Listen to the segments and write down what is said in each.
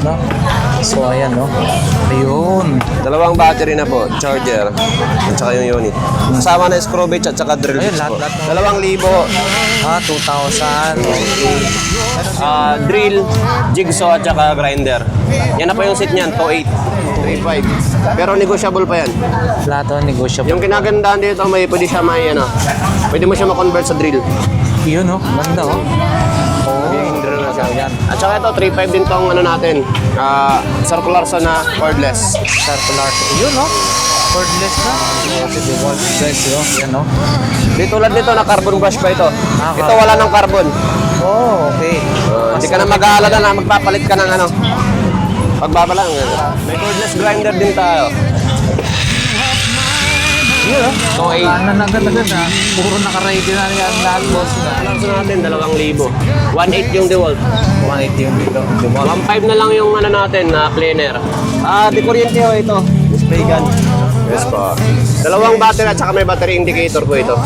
no? So, ayan, no? Ayun. Dalawang battery na po, charger, at saka yung unit. Kasama na screw bits at saka drill Ayun, bits po. lahat. 2,000. 2,000. Okay. Drill, jigsaw at saka grinder. Yan na po yung set niyan, 2,800. 3,500. Pero negotiable pa yan. Plato, negotiable. Yung kinagandaan dito, pwede siya pwede mo siya ma-convert sa drill. Yun, no? Ganda, oh. Yung drill na siya. Ayan. At saka ito, 3,500 din tong natin. Circular sa na cordless. Circular. Yun, no? Cordless na. Devolve, guys, yun. Yan, no? Di tulad nito, na carbon brush pa ito. Ito wala ng carbon. Oh, okay. Hindi ka na mag-aalala na magpapalit ka ng pagbabalang. May cordless grinder din tayo. Yun, no? So, Agad. Puro naka-ready na yan lahat, boss. alam sa natin, 2,000. 1,800 yung DeWalt. 180 yung dito. 1,500 na lang yung natin na cleaner. Di kuryente ho ito. Display gun. Yes po. Dalawang battery at saka may battery indicator po ito.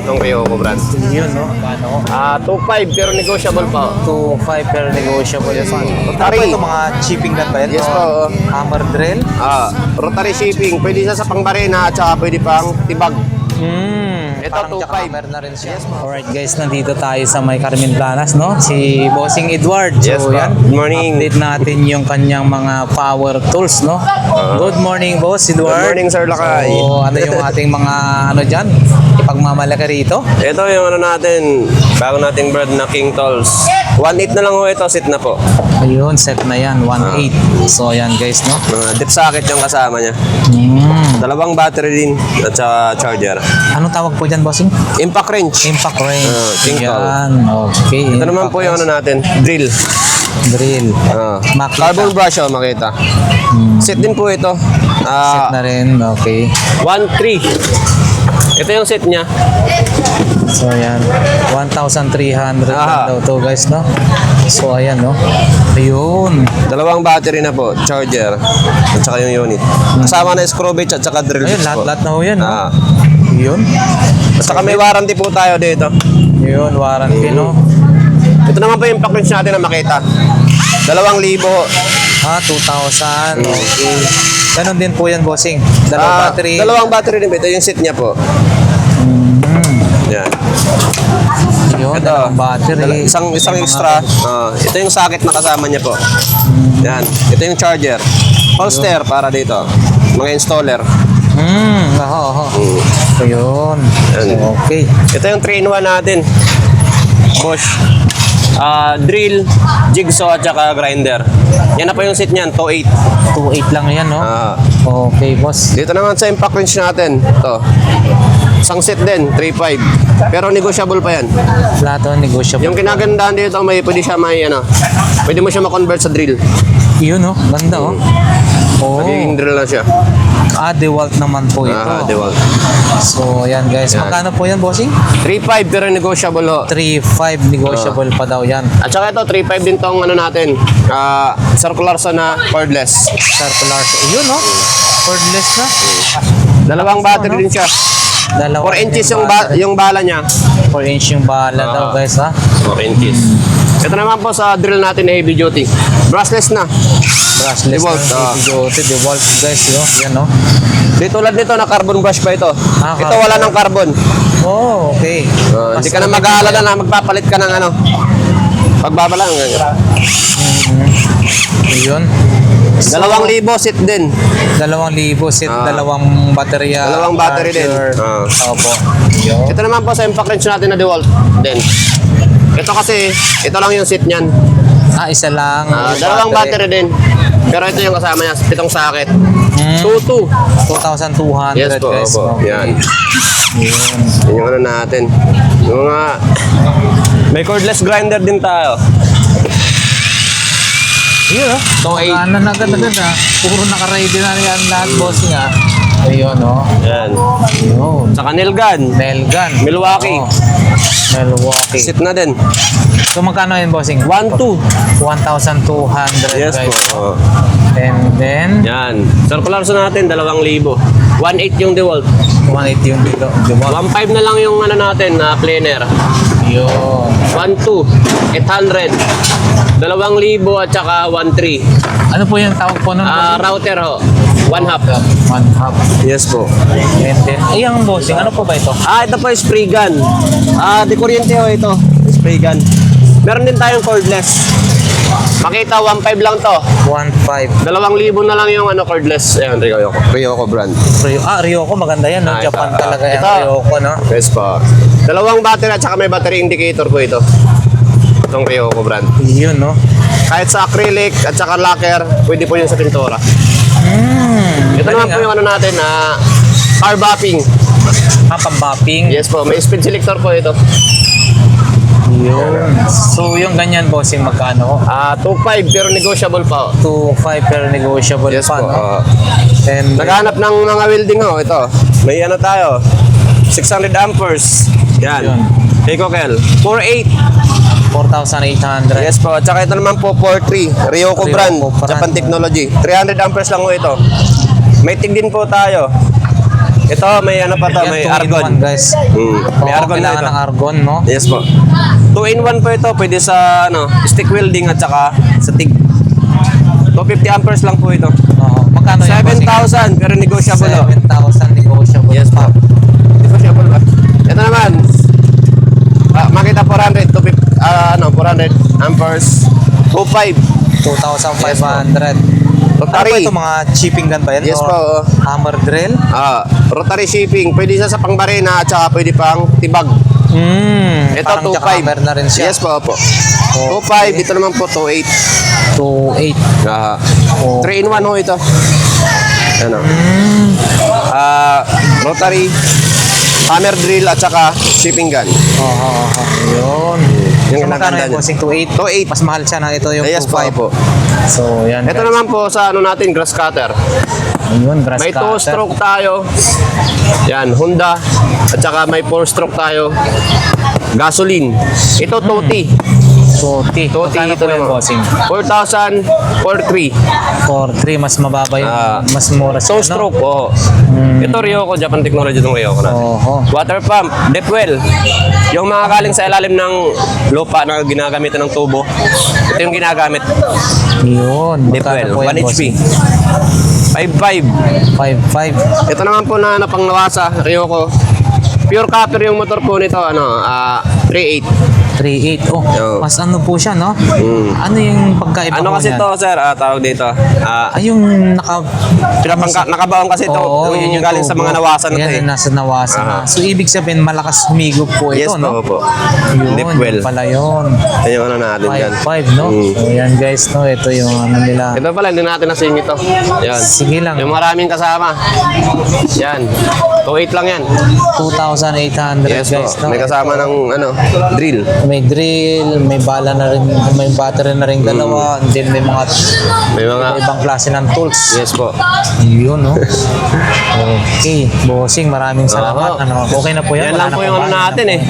Itong Ryoko brand. Yun, no? Ano? 2,500 pero negotiable pa. 2,500 per negotiable. Yes, man. Rotary. Ito mga chipping gun ba yan? Yes po. Hammer drill? Rotary shipping. Pwede siya sa pangbarena at saka pwede pang tibag. Ito, Parang 2,500. hammer na rin siya. Alright guys, nandito tayo sa may Carmen Planas, no? Si Bossing Edward. Yes, So, pa. yan. Good morning. Update natin yung kanyang mga power tools, no? Good morning, Boss Edward. Good morning, Sir Lakay. So, ano yung ating mga, dyan? Ipagmamalaki rito? Ito yung natin, bago nating brand na King Tools. 1,800 na lang ho ito, set na po. Ayun, set na yan. 1.8. So, yan guys, no? Dip socket yung kasama niya. Dalawang battery din at saka charger. Anong tawag po dyan, Bossing? Impact wrench. Impact range. King Tool. Yan, okay. Ito naman po yung natin, drill. Drill. Makita. Carbon brush makita. Set din po ito. Set na rin, okay. 1,300. Ito yung set niya. So, ayan. 1,300 Aha. daw to, guys, no? So, ayan, no? Ayun. Dalawang battery na po, charger at saka yung unit. Kasama na screw bits at saka drill Ayun, bits po. lahat na ho yan, no? Yun. At saka may warranty po tayo dito. Yun, warranty, no? Ito naman po yung impact wrench natin na makita. 2,000. 2,000. Okay. Ganon din po yan, Bossing. Dalawang battery. Dalawang battery din po. Ito yung set niya po. Yan. Yun, Ito. dalawang battery. Isang May mga- extra. Ito yung socket na kasama niya po. Yan. Ito yung charger. Holster para dito. Mga installer. Oo. Ayun. Yan. So, okay. Ito yung 3-in-1 natin. Bosch. Drill, jigsaw at saka grinder. Yan na po yung set niyan, 2,800. 2.8 lang yan, no? Okay, boss. Dito naman sa impact wrench natin, ito. Isang set din, 3,500. Pero negotiable pa yan. Plato, negotiable. Yung kinagandaan dito, pwede siya pwede mo siya ma-convert sa drill. Yun, no? Ganda, oh. Oh. Magiging drill na siya. DeWalt naman po ito. DeWalt. So, yan guys. Yan. Magkano po yan, Bossing? 3,500 pero negotiable ho. 3.5 negotiable pa daw yan. At saka ito, 3,500 din tong natin. Circular sa na cordless. Circular. Yun, no? Cordless na. Dalawang battery din siya. 4 inches yung bala niya. 4 inch yung bala daw, guys, ha? 4 inches. Ito naman po sa drill natin na heavy duty. Brushless na. Brushless DeWalt, na. DeWalt, guys, yun. Yan, no? Di tulad nito na carbon brush pa ito. Ito carbon. wala ng carbon. Oh, okay. Hindi ka na mag-aalala na magpapalit ka ng pagbabalang. Yun. 2,000 set din. 2,000 set, dalawang baterya. Dalawang battery din. Charger. Opo. Yun. Ito naman po sa impact wrench natin na DeWalt din. Ito kasi, ito lang yung set niyan. Isa lang. Dalawang battery din. Pero ito yung kasama niya, 7 socket. 2,200. 2,200, Yes po, guys. opo. Okay. Yan. Yun. Yun yung natin. Yung may cordless grinder din tayo. Yun, oh. So, Agad. Puro naka-ready na yan lahat, Bossing, ha? Ayun, oh. Yan. Yun. Saka nail gun. Nail gun. Milwaukee. Oh. Milwaukee. Sit na din. So, magkano yun, Bossing? 1,200. 1,200, Yes guys. po. And then, Yan. Circular sa natin, 2,000. 1,800 yung DeWalt. 180 yung dito. 1,500 na lang yung natin na cleaner. Yun. 1,200. 800. 2,000 at saka 1,300. Ano po yung tawag po nun? Router ho, 1 half. One half. Yes po. And then, ay, ang bossing, ano po ba ito? Ito po yung spray gun. Di kuryente ho ito, spray gun. Meron din tayong cordless. Makita, 1,500 lang to. 1.5. 2,000 na lang yung cordless. Ayan, Ryoko brand. Ryoko, maganda yan, no? Ito. Japan talaga yan, Ito. Ryoko, no? Yes po. 2 battery at saka may battery indicator po ito. Itong Ryoko brand. Yun, no? Kahit sa acrylic at saka lacquer, pwede po yun sa pintura. Ito naman po yung natin, car mapping. Pang-mapping. Yes po, may speed selector po ito. Yun. So, yung ganyan, bossing, magkano? 2.5 pero negotiable pa. 2.5 pero negotiable Yes pa, po. no? And Naghanap ng mga welding ho, ito. May tayo. 600 amperes. Yan. Yun. Heikokel. 4.8. 4,800. Yes po. At saka ito naman po 4.3. Ryoko brand. Japan Technology. 300 amperes lang ho ito. May tig din po tayo. Ito, may pa to, Yan, may 2 in argon. 1, guys. May argon na kailangan ito. ng argon, no? Yes po. 2-in-1 po ito. Pwede sa stick welding at saka sa TIG. 250 amperes lang po ito. Magkano yan, bossing? 7,000 pero negotiable. 7,000 negotiable. Yes pa. po. Negotiable ba? Ito naman. Makita 400 to 400 amperes. 2.5. 2,500. Ano ba Rotary. ito, mga chipping gun ba yan? Yes Or po. Hammer drill? Rotary shipping. Pwede siya sa pangbarena at saka pwede pang tibag. Ito Parang 2.5. jackhammer na rin siya. Yes po. Okay. 2.5. Ito naman po 2.8. 2.8. 3-in-1 ho ito. Ano? Rotary, hammer drill at saka shipping gun. Yun. Yung So, magkano kinaganda yung bossing? 2.8? 2.8. Mas mahal siya na ito yung Yes po. 2.5. So, yan. Ito guys. naman po sa natin, grass cutter. Ayun, grass May cutter. 2-stroke tayo. Yan, Honda. At saka may 4-stroke tayo. Gasoline. Ito, Toti. Toti. Magkano Ito po yung naman. bossing? 4,000, 4,300. 4.3. Mas mababa yung, mas mura siya, no? 2-stroke, oo. Ito, Ryoko, Japan Technology itong Ryoko natin. Oho. Water pump, deep well. Yung mga galing sa ilalim ng lupa na ginagamitan ng tubo. Ito yung ginagamit. Yun. Deep Magkano well, po 1 yung HP. bossing? 5.5. 5.5. Ito naman po na napangnawasa, Ryoko. Pure copper yung motor po nito, 3.8. 3.8. Oh, Oo. mas ano po siya, no? Ano yung pagkaiba Ano po kasi niyan? to, sir? Tawag dito. Ay, yung naka... Nakabaon kasi ito. Oo, yun yung galing sa tubo. mga nawasan na Yan, to eh. yung nasa nawasan na. So, ibig sabihin, malakas humigop po Yes ito, no? po. Yun, Deep well. yun pala yun. Yan yung ano natin dyan. 5.5, no? So, yan guys, no? Ito yung ano nila. Ito pala, hindi natin nasingit to. Yan. Sige lang. Yung maraming kasama. Yan. 2.8 lang yan. 2,800 Yes guys, po. no? May kasama ng drill. May drill, may bala na rin, may battery na rin dalawa, and then may mga May mga... ibang klase ng tools. Yes po. Yun, no? Okay. Bossing, maraming salamat. Oo. Ano, okay na po yan. Yan Wala lang na po pong yung ano bahala natin na eh.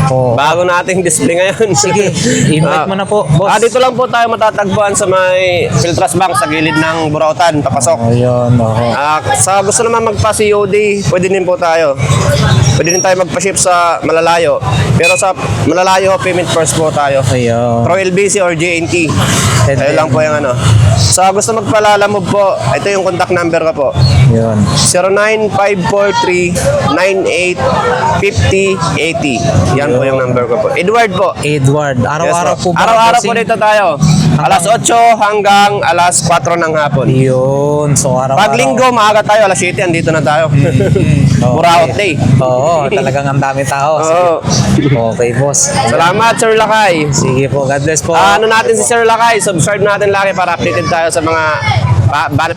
po. Oo. Bago nating display ngayon. Sige, invite mo na po, boss. Dito lang po tayo matatagpuan sa may Filtras Bank sa gilid ng Burautan, papasok. Ayun, oo. Sa gusto naman magpa-COD, pwede din po tayo. Pwede din tayo magpa-ship sa malalayo. Pero sa malalayo, payment first po tayo. Ayun. Pro LBC or JNT. And Tayo then- lang po yung ano. Sa gusto magpalalamove po, ito yung contact number ko po. Yun. 09543-985080. Yan po yung number ko po. Edward po. Edward, araw-araw Yes, po ba? Araw-araw po bossing? dito tayo. Alas 8 hanggang alas 4 ng hapon. Yun, so araw-araw. Pag linggo, maaga tayo. Alas 7, andito na tayo. Okay. Buraot day. Oo, talagang ang dami tao. Oo. Okay, boss. Salamat, Sir Lakay. Sige po, God bless po. Ano natin si Sir Lakay, subscribe natin lagi para updated tayo sa mga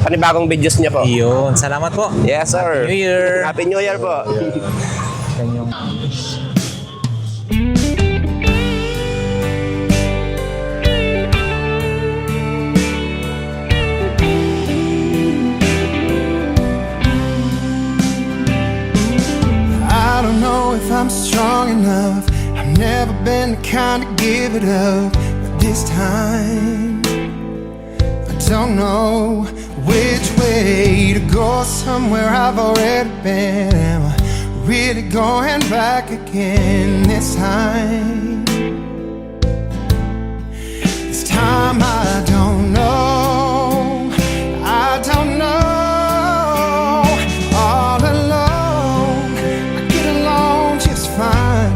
panibagong videos niya po. Yun, salamat po. Yes, sir. New Year. Happy New Year po. Yan yung... I don't know if I'm strong enough. I've never been the kind to give it up. But this time, I don't know which way to go. Somewhere I've already been. Am I really going back again this time? This time, I don't know. I don't know. All alone, I get along just fine.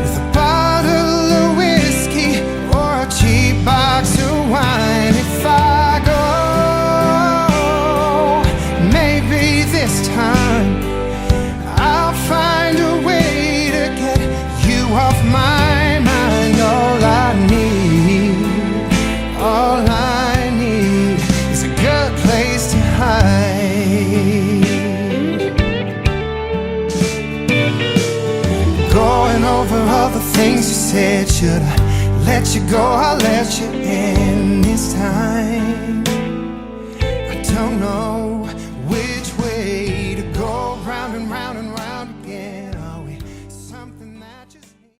With a bottle of whiskey or a cheap box of wine. If I go, maybe this time I'll find a way to get you off my mind. All I need is a good place to hide. Going over all the things you said, should I let you go? I'll let you in this time. I don't know